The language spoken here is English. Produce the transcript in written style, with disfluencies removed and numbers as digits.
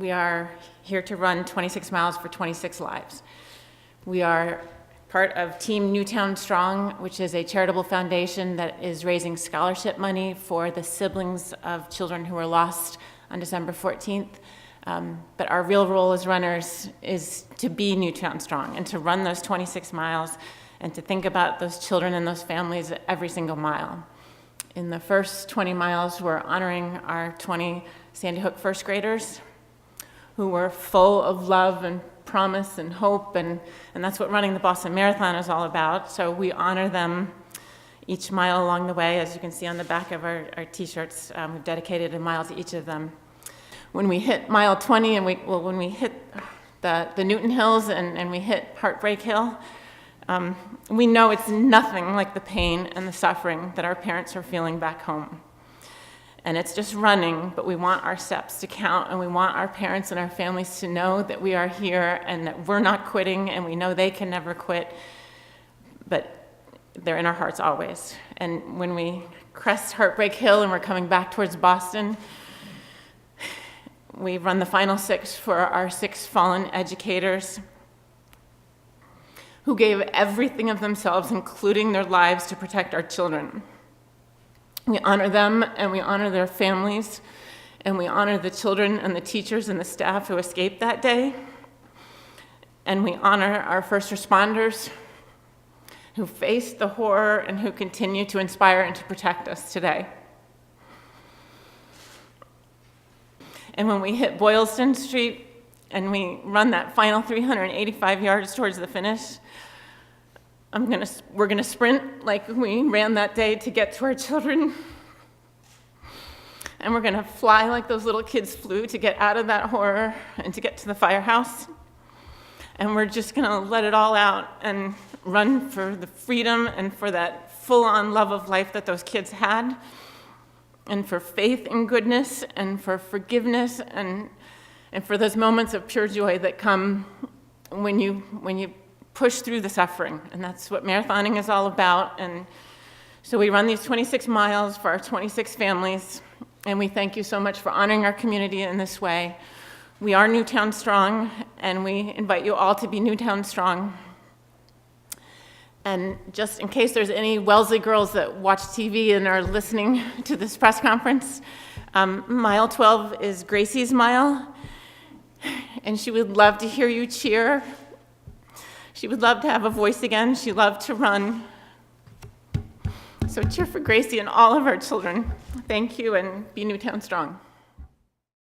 We are here to run 26 miles for 26 lives. We are part of Team-Newtown-Strong, which is a charitable foundation that is raising scholarship money for the siblings of children who were lost on December 14th. But our real role as runners is to be Newtown-Strong and to run those 26 miles and to think about those children and those families every single mile. In the first 20 miles, we're honoring our 20 Sandy Hook first graders who were full of love and promise and hope, and that's what running the Boston Marathon is all about. So we honor them each mile along the way. As you can see on the back of our t-shirts, we've dedicated a mile to each of them. When we hit mile 20 and when we hit the Newton Hills and we hit Heartbreak Hill, we know it's nothing like the pain and the suffering that our parents are feeling back home. And it's just running, but we want our steps to count, and we want our parents and our families to know that we are here and that we're not quitting, and we know they can never quit, but they're in our hearts always. And when we crest Heartbreak Hill and we're coming back towards Boston, we run the final 6 for our 6 fallen educators who gave everything of themselves, including their lives, to protect our children. We honor them, and we honor their families, and we honor the children and the teachers and the staff who escaped that day. And we honor our first responders who faced the horror and who continue to inspire and to protect us today. And when we hit Boylston Street and we run that final 385 yards towards the finish, we're gonna sprint like we ran that day to get to our children. And we're gonna fly like those little kids flew to get out of that horror and to get to the firehouse. And we're just gonna let it all out and run for the freedom and for that full-on love of life that those kids had, and for faith and goodness, and for forgiveness, and for those moments of pure joy that come when you push through the suffering. And that's what marathoning is all about. And so we run these 26 miles for our 26 families, and we thank you so much for honoring our community in this way. We are Newtown-Strong, and we invite you all to be Newtown-Strong. And just in case there's any Wellesley girls that watch TV and are listening to this press conference, mile 12 is Gracie's mile, and she would love to hear you cheer. She would love to have a voice again. She loved to run. So cheer for Gracie and all of our children. Thank you, and be Newtown-Strong.